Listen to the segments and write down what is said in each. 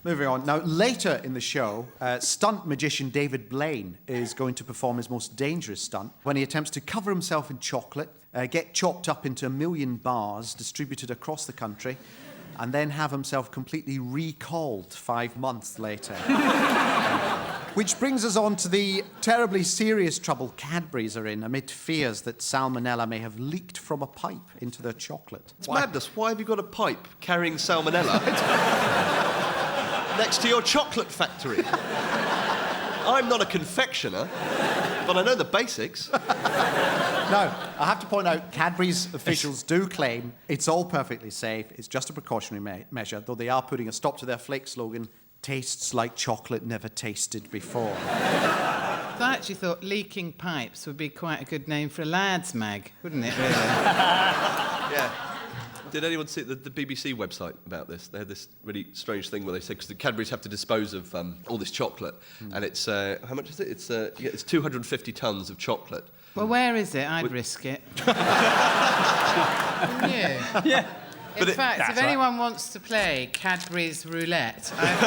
Moving on. Now, later in the show, stunt magician David Blaine is going to perform his most dangerous stunt when he attempts to cover himself in chocolate, get chopped up into 1 million bars distributed across the country, and then have himself completely recalled 5 months later. Which brings us on to the terribly serious trouble Cadbury's are in amid fears that salmonella may have leaked from a pipe into their chocolate. It's madness. Why have you got a pipe carrying salmonella next to your chocolate factory? I'm not a confectioner, but I know the basics. Now, I have to point out, Cadbury's officials do claim it's all perfectly safe, it's just a precautionary measure, though they are putting a stop to their flake slogan, tastes like chocolate never tasted before. I actually thought leaking pipes would be quite a good name for a lads' mag, wouldn't it, really? Yeah. Did anyone see the BBC website about this? They had this really strange thing where they said, because the Cadburys have to dispose of all this chocolate, and it's, how much is it? It's 250 tonnes of chocolate. Well, where is it? I'd risk it. Wouldn't you? Yeah. In fact, if anyone wants to play Cadbury's roulette, I've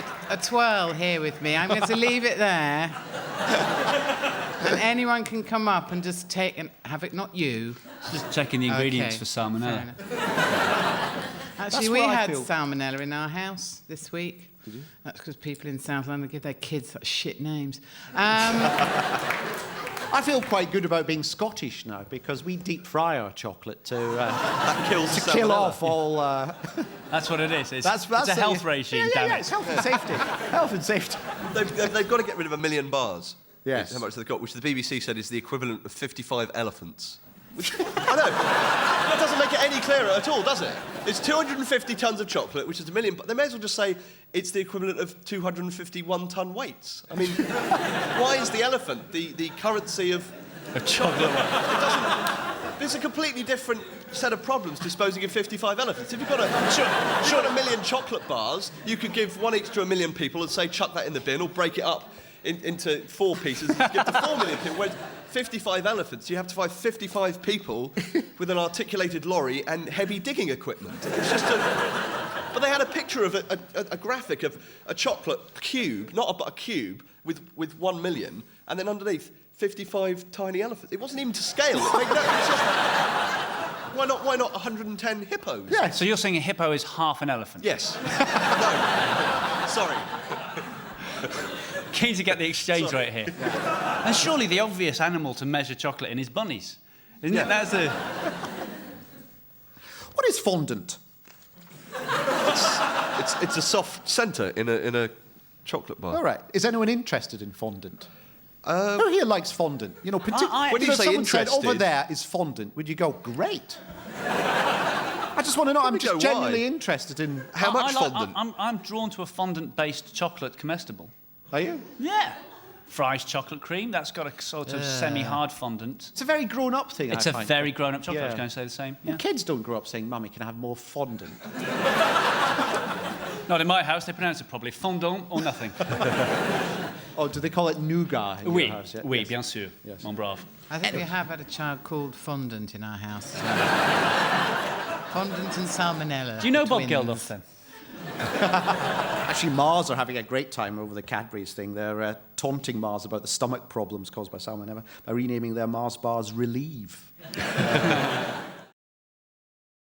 got a twirl here with me. I'm going to leave it there. And anyone can come up and just take and have it, not you. Just checking the ingredients for salmonella. Actually, we had salmonella in our house this week. Did you? That's because people in South London give their kids such shit names. I feel quite good about being Scottish now because we deep fry our chocolate to kill off all. That's what it is. It's a health regime. Yeah, it's health and safety. Health and safety. They've got to get rid of 1 million bars. Yes. How much they've got, which the BBC said is the equivalent of 55 elephants. Which, I know. That doesn't make it any clearer at all, does it? It's 250 tonnes of chocolate, which is 1 million. They may as well just say it's the equivalent of 251 tonne weights. I mean, why is the elephant the currency of chocolate? There's a completely different set of problems disposing of 55 elephants. If you've got 1 million chocolate bars, you could give one each to 1 million people and say, chuck that in the bin or break it up into 4 pieces and give to 4 million people. Whereas 55 elephants, you have to find 55 people with an articulated lorry and heavy digging equipment. It's just But they had a picture of a graphic of a chocolate cube, but a cube, with 1 million, and then underneath, 55 tiny elephants. It wasn't even to scale. It made no, it's just, why not 110 hippos? Yeah. So you're saying a hippo is half an elephant? Yes. No. Sorry. Keen to get the exchange rate here. Yeah. And surely the obvious animal to measure chocolate in is bunnies, isn't it? That's a... What is fondant? It's a soft centre in a chocolate bar. All right. Is anyone interested in fondant? Who here likes fondant? You know, when you say someone interested, said over there is fondant, would you go, great? I just want to know. I'm just genuinely interested in how much fondant. I'm drawn to a fondant-based chocolate comestible. Are you? Yeah. Fry's chocolate cream, that's got a sort of semi-hard fondant. It's a very grown-up thing, It's a very grown-up chocolate, I was going to say the same. Well, kids don't grow up saying, Mummy, can I have more fondant? Not in my house, they pronounce it probably fondant or nothing. Oh, do they call it nougat in your house? Oui, bien sûr, mon brave. I think we have had a child called Fondant in our house. Fondant and salmonella. Do you know Bob Geldof, then? Actually, Mars are having a great time over the Cadbury's thing. They're taunting Mars about the stomach problems caused by salmonella by renaming their Mars bars Relieve.